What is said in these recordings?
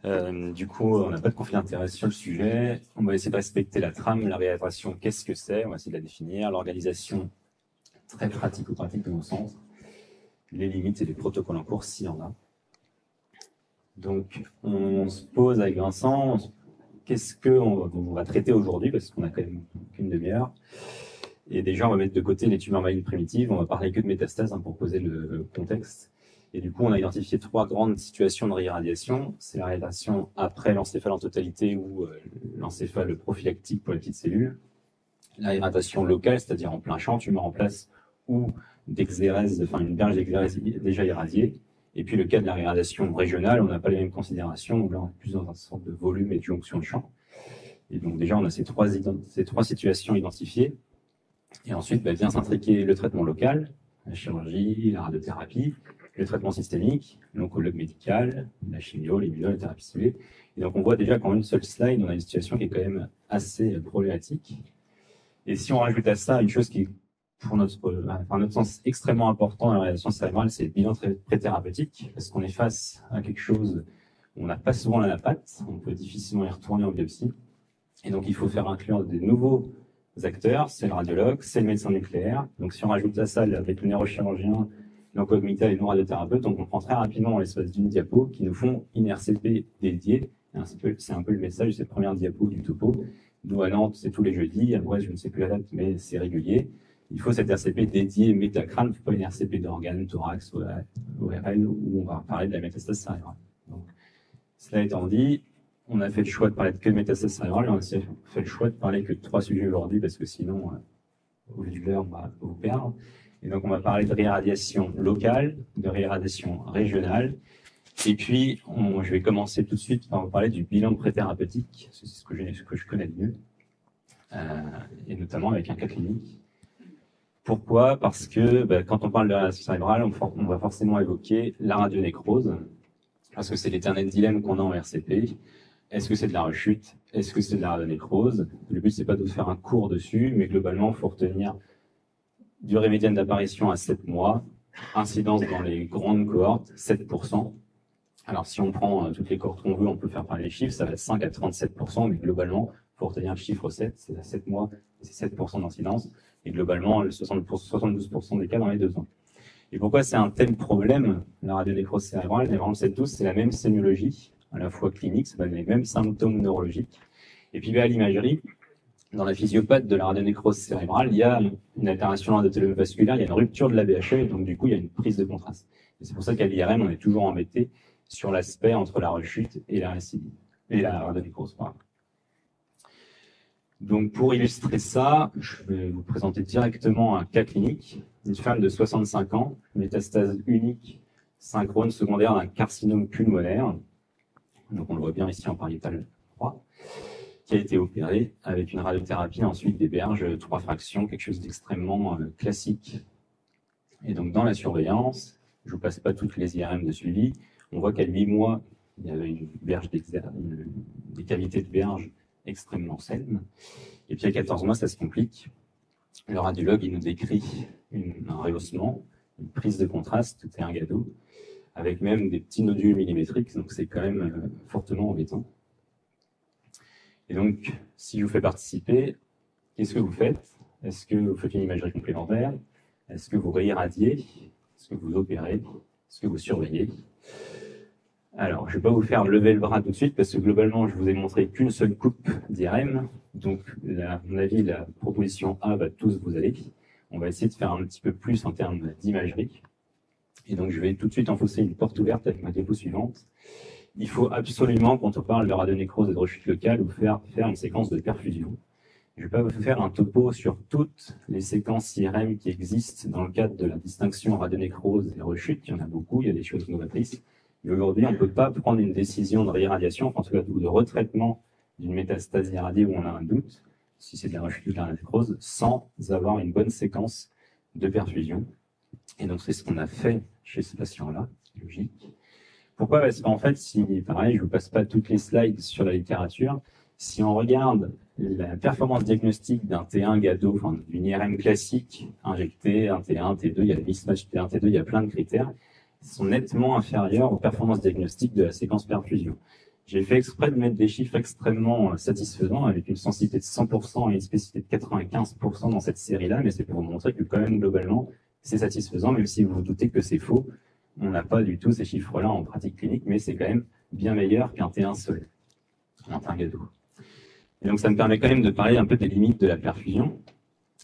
Du coup, on n'a pas de conflit d'intérêt sur le sujet. On va essayer de respecter la trame, la réhydratation, qu'est-ce que c'est? On va essayer de la définir. L'organisation, très pratique de mon sens. Les limites et les protocoles en cours, s'il y en a. Donc, on se pose avec Vincent, qu'est-ce qu'on va traiter aujourd'hui, parce qu'on a quand même qu'une demi-heure. Et déjà, on va mettre de côté les tumeurs malignes primitives, on va parler que de métastases pour poser le contexte. Et du coup, on a identifié 3 grandes situations de réirradiation. C'est la réirradiation après l'encéphale en totalité ou l'encéphale prophylactique pour les petites cellules. La réirradiation locale, c'est-à-dire en plein champ, tumeur en place ou d'exérèse, enfin une berge d'exérèse déjà irradiée. Et puis le cas de la réirradiation régionale, on n'a pas les mêmes considérations, donc là on est plus dans une sorte de volume et de jonction de champ. Et donc déjà on a ces trois situations identifiées. Et ensuite vient s'intriquer le traitement local, la chirurgie, la radiothérapie, le traitement systémique, l'oncologue médical, la chimio, l'immuno, la thérapie ciblée. Et donc on voit déjà qu'en une seule slide, on a une situation qui est quand même assez problématique. Et si on rajoute à ça une chose qui est, pour notre sens, extrêmement important dans la réalisation cérébrale, c'est le bilan préthérapeutique, parce qu'on est face à quelque chose où on n'a pas souvent la patte, on peut difficilement y retourner en biopsie. Et donc il faut faire inclure des nouveaux acteurs, c'est le radiologue, c'est le médecin nucléaire. Donc si on rajoute à ça avec le neurochirurgien, l'oncologue médical et le radiothérapeute, on comprend très rapidement dans l'espace d'une diapo qui nous font une RCP dédiée. C'est un peu le message de cette première diapo du topo. Nous à Nantes, c'est tous les jeudis, à Brest, je ne sais plus la date, mais c'est régulier. Il faut cette RCP dédiée métacrâne, il ne faut pas une RCP d'organes, thorax, ORL, où on va parler de la métastase cérébrale. Donc, cela étant dit, on a fait le choix de parler que de métastase cérébrale, et on a aussi fait le choix de parler que de 3 sujets aujourd'hui, parce que sinon, au vu de l'heure, on va vous perdre. Et donc, on va parler de réirradiation locale, de réirradiation régionale. Et puis, je vais commencer tout de suite par vous parler du bilan préthérapeutique, c'est ce que je connais le mieux, et notamment avec un cas clinique. Pourquoi? Parce que quand on parle de réirradiation cérébrale, on va forcément évoquer la radionécrose, parce que c'est l'éternel dilemme qu'on a en RCP. Est-ce que c'est de la rechute? Est-ce que c'est de la radionécrose? Le but, c'est pas de faire un cours dessus, mais globalement, il faut retenir durée médiane d'apparition à 7 mois, incidence dans les grandes cohortes, 7%. Alors, si on prend toutes les cohortes qu'on veut, on peut faire parler les chiffres, ça va de 5 à 37%, mais globalement, il faut retenir le chiffre 7, c'est à 7 mois, c'est 7% d'incidence, et globalement, 72% des cas dans les 2 ans. Et pourquoi c'est un tel problème, la radionécrose cérébrale? Et vraiment, on sait tous, c'est la même sémiologie, à la fois clinique, ça va donner les mêmes symptômes neurologiques. Et puis, à l'imagerie, dans la physiopathe de la radionécrose cérébrale, il y a une altération endothélium vasculaire, il y a une rupture de la BHE, et donc du coup, il y a une prise de contraste. Et c'est pour ça qu'à l'IRM, on est toujours embêté sur l'aspect entre la rechute et la récidive, et la radionécrose. Donc pour illustrer ça, je vais vous présenter directement un cas clinique. Une femme de 65 ans, métastase unique, synchrone secondaire d'un carcinome pulmonaire. Donc on le voit bien ici en pariétal 3, qui a été opérée avec une radiothérapie, ensuite des berges, 3 fractions, quelque chose d'extrêmement classique. Et donc dans la surveillance, je ne vous passe pas toutes les IRM de suivi, on voit qu'à 8 mois, il y avait une berge des cavités de berge extrêmement saines. Et puis à 14 mois, ça se complique. Le radiologue, il nous décrit un rehaussement, une prise de contraste, tout est un gâteau, avec même des petits nodules millimétriques, donc c'est quand même fortement embêtant. Et donc, si je vous fais participer, qu'est-ce que vous faites? Est-ce que vous faites une imagerie complémentaire? Est-ce que vous réirradiez? Est-ce que vous opérez? Est-ce que vous surveillez? Alors, je ne vais pas vous faire lever le bras tout de suite, parce que globalement, je vous ai montré qu'une seule coupe d'IRM. Donc, à mon avis, la proposition A va tous vous aller. On va essayer de faire un petit peu plus en termes d'imagerie. Et donc, je vais tout de suite enfoncer une porte ouverte avec ma diapo suivante. Il faut absolument, quand on parle de radionécrose et de rechute locale, vous faire une séquence de perfusion. Je ne vais pas vous faire un topo sur toutes les séquences IRM qui existent dans le cadre de la distinction radionécrose et rechute. Il y en a beaucoup, il y a des choses novatrices. Mais aujourd'hui, on ne peut pas prendre une décision de réirradiation, en tout cas de retraitement d'une métastase irradiée où on a un doute, si c'est de la rechute ou de la radionécrose, sans avoir une bonne séquence de perfusion. Et donc, c'est ce qu'on a fait chez ce patient-là, logique. Pourquoi? Parce qu'en fait, pareil, je ne vous passe pas toutes les slides sur la littérature. Si on regarde la performance diagnostique d'un T1 GADO, enfin d'une IRM classique injectée, un T1, T2, il y a le mismatch T1, T2, il y a plein de critères, sont nettement inférieurs aux performances diagnostiques de la séquence perfusion. J'ai fait exprès de mettre des chiffres extrêmement satisfaisants avec une sensibilité de 100% et une spécificité de 95% dans cette série-là, mais c'est pour vous montrer que quand même globalement c'est satisfaisant, même si vous vous doutez que c'est faux. On n'a pas du tout ces chiffres-là en pratique clinique, mais c'est quand même bien meilleur qu'un T1 seul, un gâteau. Et donc ça me permet quand même de parler un peu des limites de la perfusion.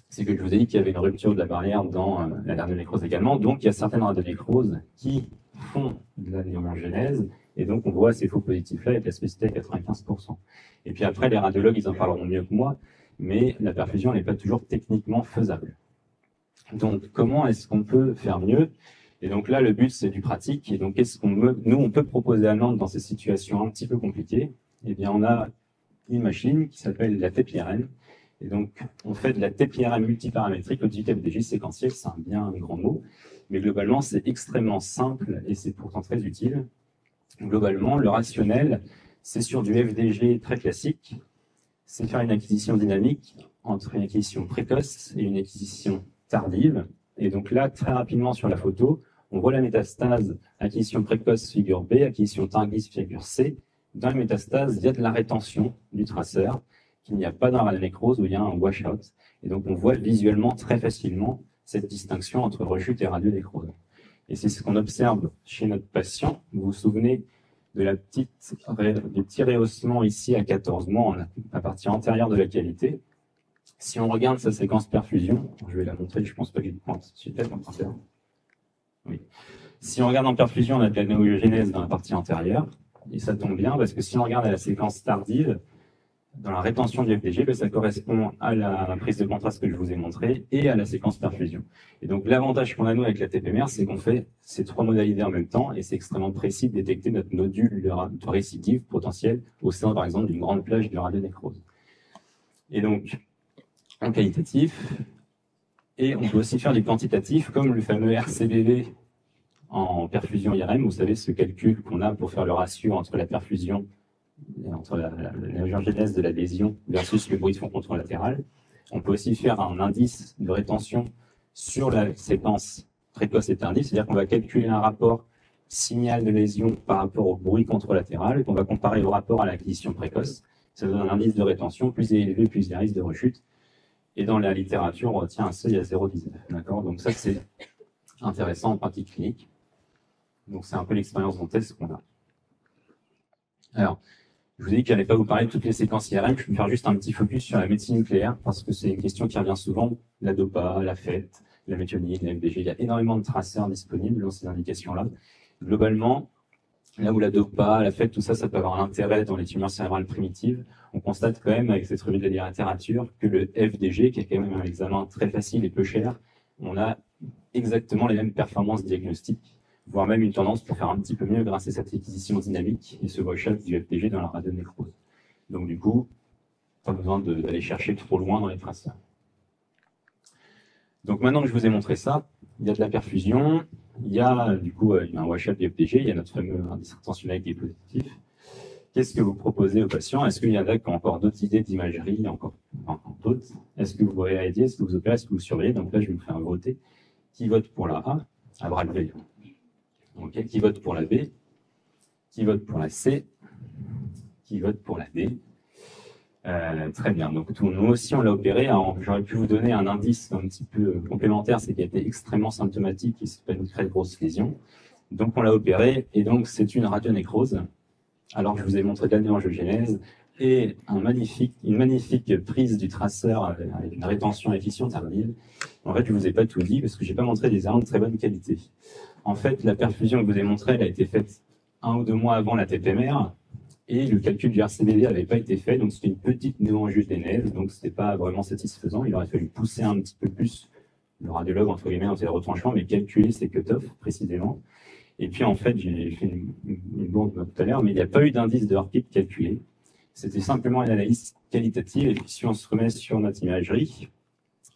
C'est que je vous ai dit qu'il y avait une rupture de la barrière dans la radionécrose également, donc il y a certaines radionécroses qui font de la néoangénèse, et donc on voit ces faux positifs-là avec la spécificité à 95%. Et puis après, les radiologues, ils en parleront mieux que moi, mais la perfusion n'est pas toujours techniquement faisable. Donc comment est-ce qu'on peut faire mieux? Et donc là, le but, c'est du pratique. Et donc, qu'est-ce nous, on peut proposer à Nantes dans ces situations un petit peu compliquées? Eh bien, on a une machine qui s'appelle la TEP-IRM. Et donc, on fait de la TEP-IRM multiparamétrique, l'auditif FDG séquentiel, c'est un grand mot. Mais globalement, c'est extrêmement simple et c'est pourtant très utile. Globalement, le rationnel, c'est sur du FDG très classique. C'est faire une acquisition dynamique entre une acquisition précoce et une acquisition tardive. Et donc là, très rapidement sur la photo, on voit la métastase, acquisition précoce figure B, acquisition tardive figure C. Dans la métastase, il y a de la rétention du traceur, qu'il n'y a pas dans la radionécrose où il y a un washout. Et donc on voit visuellement très facilement cette distinction entre rechute et radionécrose. Et c'est ce qu'on observe chez notre patient. Vous vous souvenez de du petit rehaussement ici à 14 mois, à partie antérieure de la qualité. Si on regarde sa séquence perfusion, je vais la montrer, je pense pas qu'il pointe. Oui. Si on regarde en perfusion, on a de la néogénèse dans la partie antérieure, et ça tombe bien parce que si on regarde à la séquence tardive, dans la rétention du FDG, ça correspond à la prise de contraste que je vous ai montré et à la séquence perfusion. Et donc l'avantage qu'on a nous avec la TPMR, c'est qu'on fait ces trois modalités en même temps et c'est extrêmement précis de détecter notre nodule de récidive potentielle au sein, par exemple, d'une grande plage de radionécrose. Et donc, en qualitatif, et on peut aussi faire du quantitatif, comme le fameux RCBV en perfusion IRM. Vous savez, ce calcul qu'on a pour faire le ratio entre la perfusion et entre la genèse de la lésion versus le bruit de fond contralatéral. On peut aussi faire un indice de rétention sur la séquence précoce et tardive, c'est-à-dire qu'on va calculer un rapport signal de lésion par rapport au bruit contralatéral, qu'on va comparer au rapport à l'acquisition précoce. Ça donne un indice de rétention, plus il est élevé, plus il y a risque de rechute. Et dans la littérature, on retient un seuil à 0,19. D'accord? Donc ça, c'est intéressant en pratique clinique. Donc c'est un peu l'expérience en test qu'on a. Alors, je vous ai dit que je n'allais pas vous parler de toutes les séquences IRM, je vais faire juste un petit focus sur la médecine nucléaire, parce que c'est une question qui revient souvent, la DOPA, la FET, la méthionine, la FDG, il y a énormément de traceurs disponibles dans ces indications-là. Globalement, là où la DOPA, la FET, tout ça, ça peut avoir un intérêt dans les tumeurs cérébrales primitives, on constate quand même avec cette revue de la littérature que le FDG, qui est quand même un examen très facile et peu cher, on a exactement les mêmes performances diagnostiques, voire même une tendance pour faire un petit peu mieux grâce à cette acquisition dynamique et ce washout du FDG dans la radionécrose. Donc du coup, pas besoin d'aller chercher trop loin dans les traceurs. Donc maintenant que je vous ai montré ça, il y a de la perfusion, il y a du coup un washout du FDG, il y a notre fameux indice retentionnel qui est positif. Qu'est-ce que vous proposez aux patients? Est-ce qu'il y en a qui ont encore d'autres idées d'imagerie, encore d'autres? Est-ce que vous réalisez, est-ce que vous opérez, est-ce que vous surveillez? Donc là, je vais vous faire un voter. Qui vote pour la A? À bras levés. Okay. Qui vote pour la B? Qui vote pour la C? Qui vote pour la D? Très bien. Donc nous aussi, on l'a opéré. J'aurais pu vous donner un indice un petit peu complémentaire, c'est qu'il a été extrêmement symptomatique, il s'est pas une très grosse lésion. Donc on l'a opéré, et donc c'est une radionécrose. Alors que je vous ai montré de la néoangiogenèse et une magnifique prise du traceur avec une rétention efficiente tardive. En fait, je vous ai pas tout dit parce que j'ai pas montré des erreurs de très bonne qualité. En fait, la perfusion que je vous ai montrée, elle a été faite 1 ou 2 mois avant la TPMR et le calcul du RCBV n'avait pas été fait, donc c'était une petite néoangiogenèse, donc c'était pas vraiment satisfaisant. Il aurait fallu pousser un petit peu plus le radiologue entre guillemets dans ses retranchements, mais calculer ses cut-offs précisément. Et puis en fait, j'ai fait une bourde tout à l'heure, mais il n'y a pas eu d'indice de heartbeat calculé. C'était simplement une analyse qualitative, et puis si on se remet sur notre imagerie,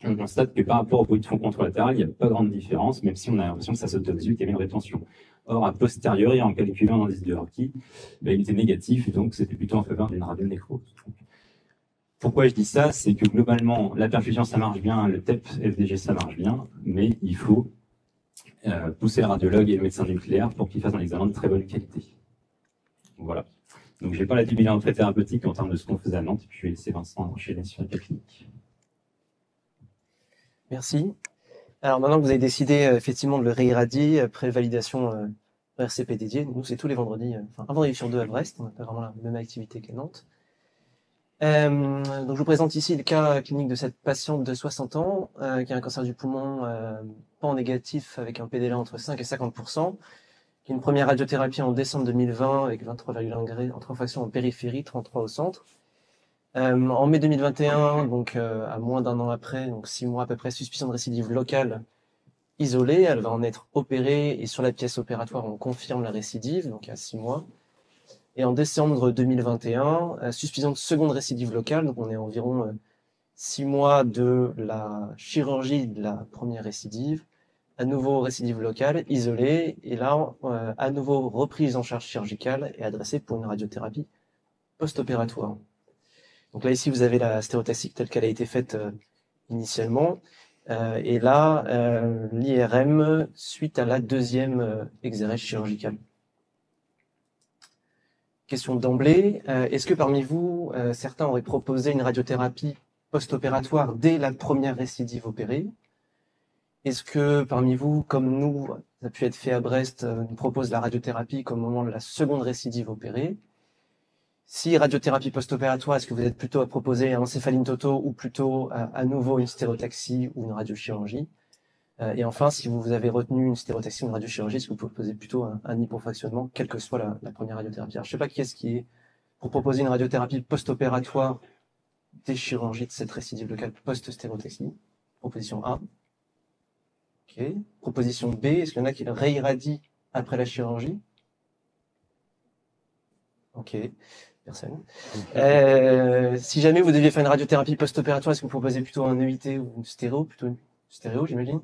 on constate que par rapport au bruit de fond contralatéral, il n'y a pas grande différence, même si on a l'impression que ça saute aux yeux, qu'il y avait une rétention. Or, a posteriori, en calculant l'indice de Herky, il était négatif, et donc c'était plutôt en faveur d'une radionécrose. Pourquoi je dis ça? C'est que globalement, la perfusion, ça marche bien, le TEP FDG, ça marche bien, mais il faut pousser le radiologue et le médecin nucléaire pour qu'ils fassent un examen de très bonne qualité. Voilà. Donc, j'ai pas la du bilan très thérapeutique en termes de ce qu'on faisait à Nantes, et puis je vais laisser Vincent enchaîner sur la clinique. Merci. Alors maintenant que vous avez décidé effectivement de le réirradier après validation RCP dédié, nous c'est tous les vendredis, enfin un vendredi sur deux à Brest, on n'a pas vraiment la même activité qu'à Nantes. Donc je vous présente ici le cas clinique de cette patiente de 60 ans qui a un cancer du poumon pan négatif avec un PDL entre 5 et 50%, qui a une première radiothérapie en décembre 2020 avec 23,1 degrés en 3 fractions en périphérie, 33 au centre. En mai 2021, donc à moins d'un an après, donc 6 mois à peu près, suspicion de récidive locale isolée, elle va en être opérée et sur la pièce opératoire on confirme la récidive, donc à 6 mois. Et en décembre 2021, suspicion de seconde récidive locale, donc on est environ 6 mois de la chirurgie de la première récidive, à nouveau récidive locale, isolée, et là, à nouveau reprise en charge chirurgicale et adressée pour une radiothérapie post-opératoire. Donc là, ici, vous avez la stéréotaxique telle qu'elle a été faite initialement, et là, l'IRM suite à la deuxième exérèse chirurgicale. Question d'emblée, est-ce que parmi vous, certains auraient proposé une radiothérapie post-opératoire dès la première récidive opérée? Est-ce que parmi vous, comme nous, ça a pu être fait à Brest, nous propose la radiothérapie comme au moment de la seconde récidive opérée? Si radiothérapie post-opératoire, est-ce que vous êtes plutôt à proposer un encéphaline toto ou plutôt à nouveau une stéréotaxie ou une radiochirurgie? Et enfin, si vous avez retenu une stéréotaxie ou une radiochirurgie, est-ce que vous proposez plutôt un hypofractionnement, quelle que soit la première radiothérapie? Alors, je ne sais pas qui est-ce qui est pour proposer une radiothérapie post-opératoire des chirurgies de cette récidive locale post-stéréotaxie. Proposition A. Ok. Proposition B, est-ce qu'il y en a qui réirradient après la chirurgie? Ok. Personne. Si jamais vous deviez faire une radiothérapie post-opératoire, est-ce que vous proposez plutôt un EIT ou une stéréo? Plutôt une stéréo, j'imagine.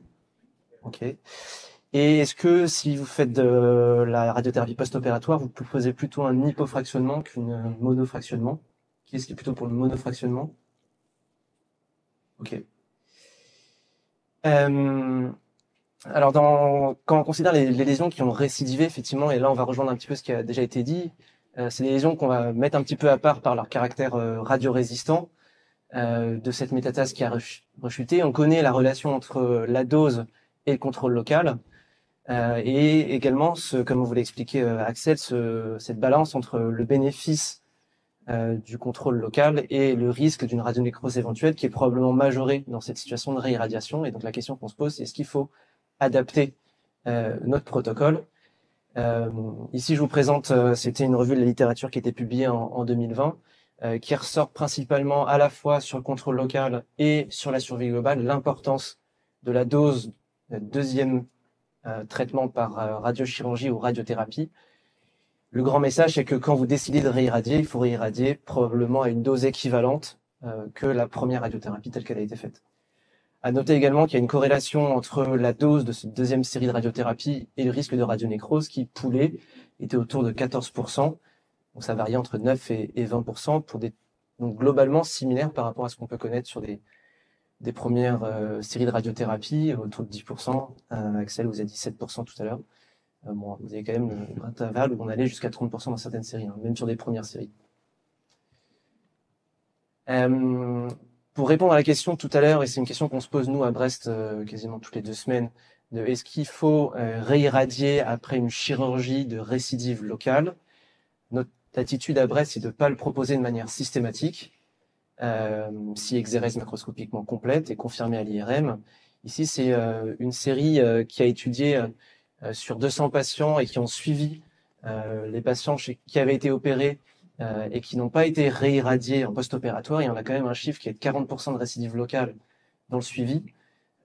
Ok. Et est-ce que si vous faites de la radiothérapie post-opératoire, vous proposez plutôt un hypofractionnement qu'une monofractionnement? Qui est-ce qui est plutôt pour le monofractionnement? Ok. Alors, quand on considère les lésions qui ont récidivé, effectivement, et là on va rejoindre un petit peu ce qui a déjà été dit, c'est des lésions qu'on va mettre un petit peu à part par leur caractère radiorésistant de cette métastase qui a rechuté. On connaît la relation entre la dose et le contrôle local, et également, comme vous l'a expliqué Axel, cette balance entre le bénéfice du contrôle local et le risque d'une radionécrose éventuelle qui est probablement majorée dans cette situation de réirradiation. Et donc la question qu'on se pose, c'est est-ce qu'il faut adapter notre protocole? Ici, je vous présente, c'était une revue de la littérature qui était publiée en 2020, qui ressort principalement à la fois sur le contrôle local et sur la survie globale, l'importance de la dose deuxième traitement par radiochirurgie ou radiothérapie. Le grand message, c'est que quand vous décidez de réirradier, il faut réirradier probablement à une dose équivalente que la première radiothérapie telle qu'elle a été faite. À noter également qu'il y a une corrélation entre la dose de cette deuxième série de radiothérapie et le risque de radionécrose qui, poulait, était autour de 14%. Donc ça varie entre 9 et 20% pour donc globalement similaire par rapport à ce qu'on peut connaître sur des premières séries de radiothérapie, autour de 10%. Axel vous a dit 7% tout à l'heure. Bon, vous avez quand même l'intervalle où on allait jusqu'à 30% dans certaines séries, même sur des premières séries. Pour répondre à la question tout à l'heure, et c'est une question qu'on se pose nous à Brest quasiment toutes les 2 semaines, de est-ce qu'il faut réirradier après une chirurgie de récidive locale? Notre attitude à Brest, c'est de ne pas le proposer de manière systématique, si exérèse macroscopiquement complète et confirmée à l'IRM. Ici, c'est une série qui a étudié sur 200 patients et qui ont suivi les patients qui avaient été opérés et qui n'ont pas été réirradiés en post-opératoire. Et on a quand même un chiffre qui est de 40% de récidive locale dans le suivi.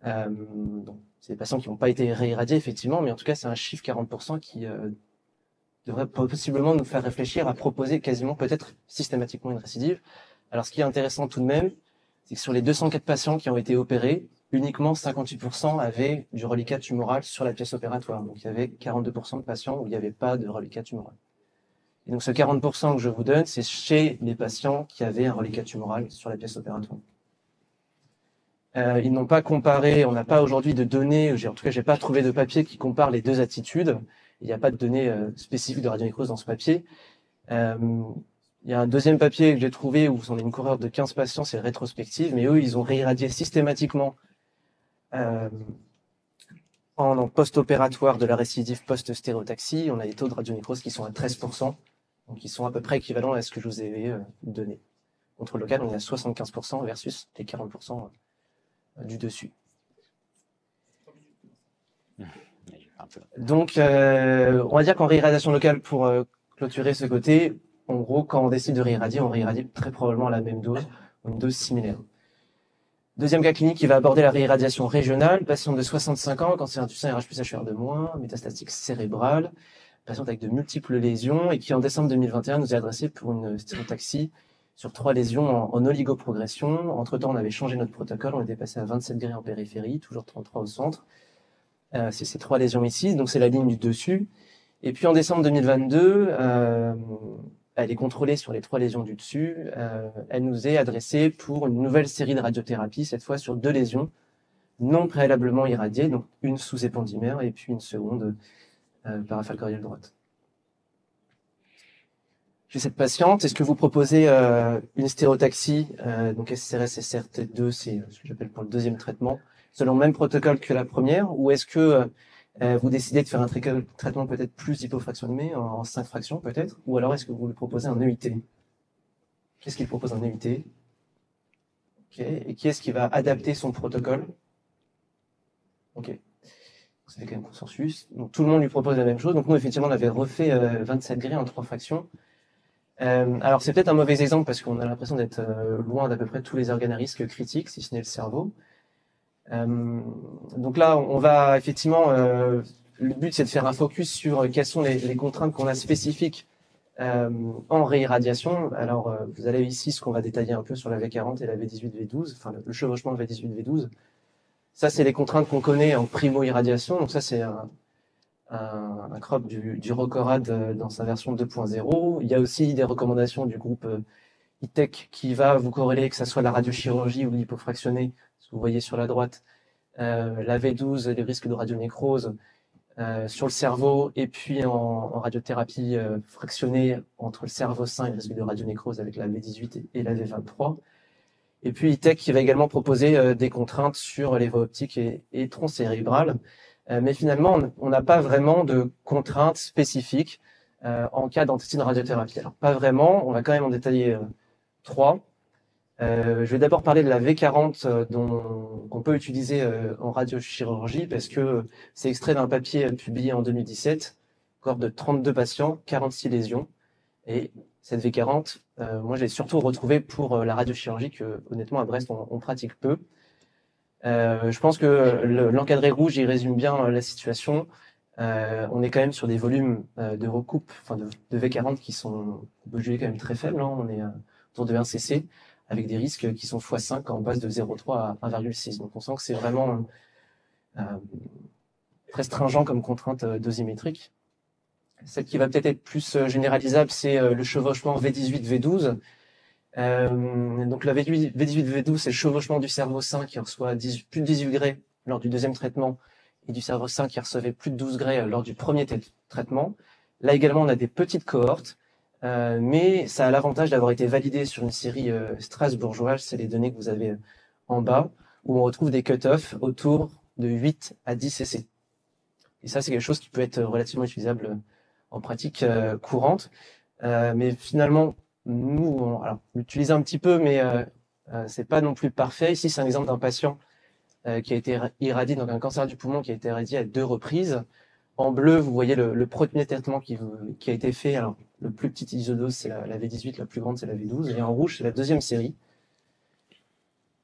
Donc, c'est des patients qui n'ont pas été réirradiés, effectivement, mais en tout cas, c'est un chiffre 40% qui devrait possiblement nous faire réfléchir à proposer quasiment peut-être systématiquement une récidive. Alors, ce qui est intéressant tout de même, c'est que sur les 204 patients qui ont été opérés, uniquement 58% avaient du reliquat tumoral sur la pièce opératoire. Donc, il y avait 42% de patients où il n'y avait pas de reliquat tumoral. Et donc, ce 40% que je vous donne, c'est chez les patients qui avaient un reliquat tumoral sur la pièce opératoire. Ils n'ont pas comparé, on n'a pas aujourd'hui de données, en tout cas, j'ai pas trouvé de papier qui compare les deux attitudes. Il n'y a pas de données spécifiques de radionécrose dans ce papier. Il y a un deuxième papier que j'ai trouvé où on a une cohorte de 15 patients, c'est rétrospective, mais eux, ils ont réirradié systématiquement en post-opératoire de la récidive post-stéréotaxie. On a des taux de radionécrose qui sont à 13%, donc qui sont à peu près équivalents à ce que je vous ai donné. Contrôle local, on est à 75% versus les 40% du dessus. Donc, on va dire qu'en réirradiation locale, pour clôturer ce côté, en gros, quand on décide de réirradier, on réirradie très probablement à la même dose, ou une dose similaire. Deuxième cas clinique qui va aborder la réirradiation régionale, patiente de 65 ans, cancer du sein, RH+HR2-, métastatique cérébrale, patiente avec de multiples lésions, et qui en décembre 2021 nous est adressée pour une stéréotaxie sur 3 lésions en oligoprogression. Entre-temps, on avait changé notre protocole, on était passé à 27 degrés en périphérie, toujours 33 au centre. C'est ces 3 lésions ici, donc c'est la ligne du dessus. Et puis en décembre 2022, elle est contrôlée sur les 3 lésions du dessus. Elle nous est adressée pour une nouvelle série de radiothérapies, cette fois sur 2 lésions non préalablement irradiées, donc une sous épandymère et puis une seconde parafalcoriale droite. Chez cette patiente, est-ce que vous proposez une stéréotaxie, donc SCRS SRT2, c'est ce que j'appelle pour le deuxième traitement, selon le même protocole que la première, ou est-ce que vous décidez de faire un traitement peut-être plus hypofractionné, en 5 fractions peut-être, ou alors est-ce que vous lui proposez un EUT? Qu'est-ce qu'il propose un EUT? Okay. Et qui est-ce qui va adapter son protocole? Ok. Ça fait quand même consensus. Donc tout le monde lui propose la même chose. Donc nous, effectivement, on avait refait 27 grilles en 3 fractions. Alors c'est peut-être un mauvais exemple parce qu'on a l'impression d'être loin d'à peu près tous les organes à risque critiques, si ce n'est le cerveau. Donc là, on va effectivement, le but c'est de faire un focus sur quelles sont les contraintes qu'on a spécifiques en réirradiation. Alors vous avez ici ce qu'on va détailler un peu sur la V40 et la V18-V12, enfin le chevauchement de V18-V12. Ça c'est les contraintes qu'on connaît en primo-irradiation. Donc ça c'est un crop du Rocorad dans sa version 2.0. Il y a aussi des recommandations du groupe ITEC qui va vous corréler que ce soit la radiochirurgie ou l'hypofractionné. Vous voyez sur la droite, la V12, les risques de radionécrose sur le cerveau, et puis en radiothérapie fractionnée entre le cerveau sain et le risque de radionécrose avec la V18 et la V23. Et puis ITEC qui va également proposer des contraintes sur les voies optiques et tronc cérébral. Mais finalement, on n'a pas vraiment de contraintes spécifiques en cas d'antécédent de radiothérapie. Alors pas vraiment, on va quand même en détailler 3. Je vais d'abord parler de la V40 qu'on peut utiliser en radiochirurgie parce que c'est extrait d'un papier publié en 2017, cohorte de 32 patients, 46 lésions. Et cette V40, moi je l'ai surtout retrouvée pour la radiochirurgie que honnêtement à Brest on pratique peu. Je pense que l'encadré rouge il résume bien la situation. On est quand même sur des volumes de recoupe, enfin de V40 qui sont, on peut juger quand même très faibles, hein. On est autour de 1 cc. Avec des risques qui sont x5 en base de 0,3 à 1,6. Donc on sent que c'est vraiment très stringent comme contrainte dosimétrique. Celle qui va peut-être être plus généralisable, c'est le chevauchement V18-V12. Donc la V18-V12, c'est le chevauchement du cerveau sain qui reçoit plus de 18 Gray lors du deuxième traitement et du cerveau sain qui recevait plus de 12 Gray lors du premier traitement. Là également, on a des petites cohortes. Mais ça a l'avantage d'avoir été validé sur une série strasbourgeoise, c'est les données que vous avez en bas, où on retrouve des cut-offs autour de 8 à 10 cc. Et ça, c'est quelque chose qui peut être relativement utilisable en pratique courante. Mais finalement, nous, on l'utilise un petit peu, mais c'est pas non plus parfait. Ici, c'est un exemple d'un patient qui a été irradié, donc un cancer du poumon qui a été irradié à 2 reprises. En bleu, vous voyez le premier traitement qui a été fait. Alors, le plus petit isodose, c'est la V18, la plus grande, c'est la V12. Et en rouge, c'est la deuxième série.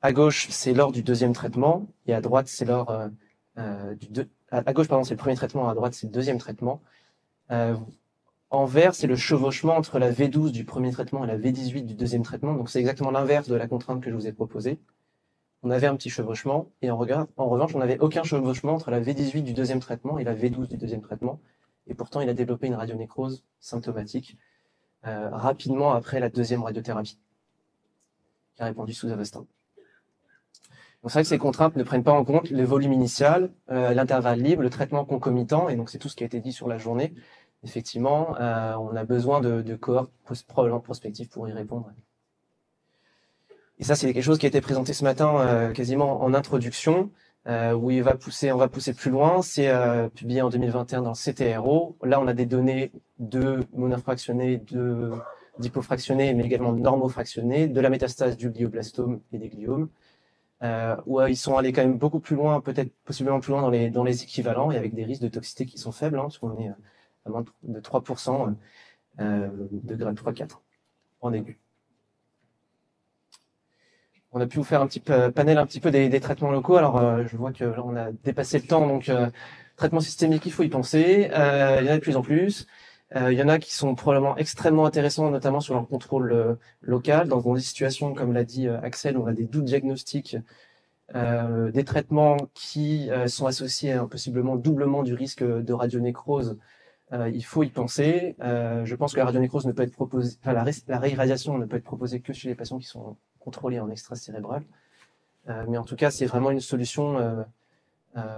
À gauche, c'est lors du deuxième traitement. Et à droite, c'est lors à gauche, pardon, c'est le premier traitement. À droite, c'est le deuxième traitement. En vert, c'est le chevauchement entre la V12 du premier traitement et la V18 du deuxième traitement. Donc, c'est exactement l'inverse de la contrainte que je vous ai proposée. On avait un petit chevauchement, et en revanche, on n'avait aucun chevauchement entre la V18 du deuxième traitement et la V12 du deuxième traitement. Et pourtant, il a développé une radionécrose symptomatique rapidement après la deuxième radiothérapie, qui a répondu sous Avastin. Donc c'est vrai que ces contraintes ne prennent pas en compte le volume initial, l'intervalle libre, le traitement concomitant, et donc c'est tout ce qui a été dit sur la journée, effectivement, on a besoin de cohortes probablement prospectives pour y répondre. Et ça, c'est quelque chose qui a été présenté ce matin quasiment en introduction, où on va pousser plus loin. C'est publié en 2021 dans le CTRO. Là, on a des données de monofractionnés, d'hypofractionnés, mais également de normofractionnés, de la métastase du glioblastome et des gliomes, où ils sont allés quand même beaucoup plus loin, peut-être possiblement plus loin dans les équivalents, et avec des risques de toxicité qui sont faibles, parce qu'on est à moins de 3% de grade 3-4 en aigu. On a pu vous faire un petit panel un petit peu des traitements locaux. Alors, je vois que là, on a dépassé le temps, donc traitement systémique, il faut y penser. Il y en a de plus en plus. Il y en a qui sont probablement extrêmement intéressants, notamment sur leur contrôle local. Dans des situations, comme l'a dit Axel, on a des doutes diagnostiques, des traitements qui sont associés à un possiblement doublement du risque de radionécrose. Il faut y penser. Je pense que la radionécrose ne peut être proposée, enfin la réirradiation ne peut être proposée que chez les patients qui sont contrôlés en extracérébral. Mais en tout cas, c'est vraiment une solution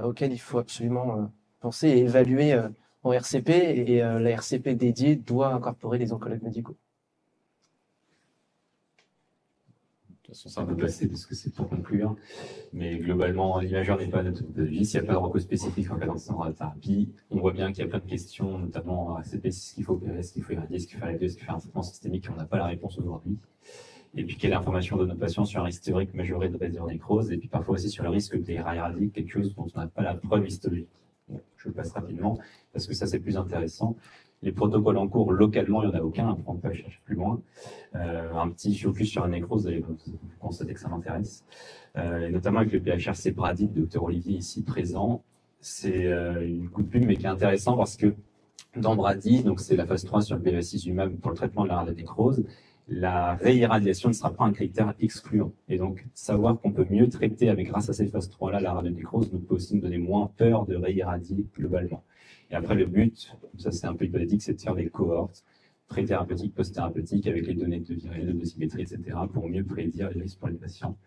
auquel il faut absolument penser et évaluer en RCP, et la RCP dédiée doit incorporer les oncologues médicaux. De toute façon, c'est un peu passé parce que c'est pour conclure. Mais globalement, l'imageur n'est pas notre pathologie. S'il n'y a pas de recours spécifique en cas d'incident de thérapie, on voit bien qu'il y a plein de questions, notamment en RCP, ce qu'il faut opérer, ce qu'il faut irradier, ce qu'il faut irradier, ce qu'il faut faire un traitement systémique, on n'a pas la réponse aujourd'hui. Et puis, quelle information donne nos patients sur un risque théorique majoré de radionécrose, et puis parfois aussi sur le risque des irradier, quelque chose dont on n'a pas la preuve histologique. Donc, je passe rapidement, parce que ça, c'est plus intéressant. Les protocoles en cours, localement, il n'y en a aucun, on peut chercher plus loin. Un petit focus sur la nécrose, vous constatez que ça m'intéresse. Et notamment avec le PHRC Bradit, docteur Olivier ici présent. C'est une coup de pub, mais qui est intéressant parce que dans Bradit, donc c'est la phase 3 sur le bevacizumab pour le traitement de la radionécrose, la réirradiation ne sera pas un critère excluant. Et donc, savoir qu'on peut mieux traiter grâce à cette phase 3-là la radionécrose nous peut aussi nous donner moins peur de réirradier globalement. Et après, le but, ça c'est un peu hypothétique, c'est de faire des cohortes pré-thérapeutiques, post-thérapeutiques avec les données de virale, de dosimétrie, etc. pour mieux prédire les risques pour les patients.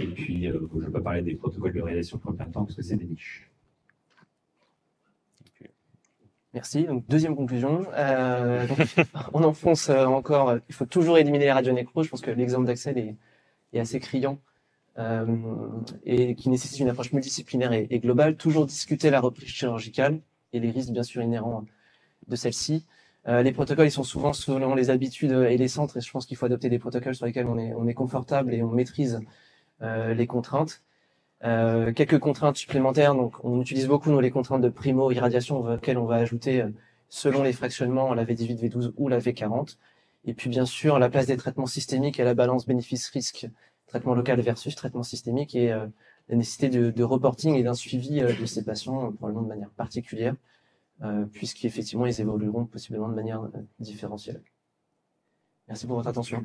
Et puis, je ne vais pas parler des protocoles de réalisation pour plein de temps parce que c'est des niches. Merci. Donc, deuxième conclusion. Donc, on enfonce encore. Il faut toujours éliminer les radionécroses. Je pense que l'exemple d'Axel est assez criant et qui nécessite une approche multidisciplinaire et globale. Toujours discuter la reprise chirurgicale et les risques bien sûr inhérents de celle-ci. Les protocoles, ils sont souvent selon les habitudes et les centres, et je pense qu'il faut adopter des protocoles sur lesquels on est confortable et on maîtrise les contraintes. Quelques contraintes supplémentaires, donc on utilise beaucoup nous les contraintes de primo-irradiation auxquelles on va ajouter selon les fractionnements la V18, V12 ou la V40. Et puis bien sûr la place des traitements systémiques et la balance bénéfice-risque, traitement local versus traitement systémique, et la nécessité de reporting et d'un suivi de ces patients probablement de manière particulière, puisqu'effectivement ils évolueront possiblement de manière différentielle. Merci pour votre attention.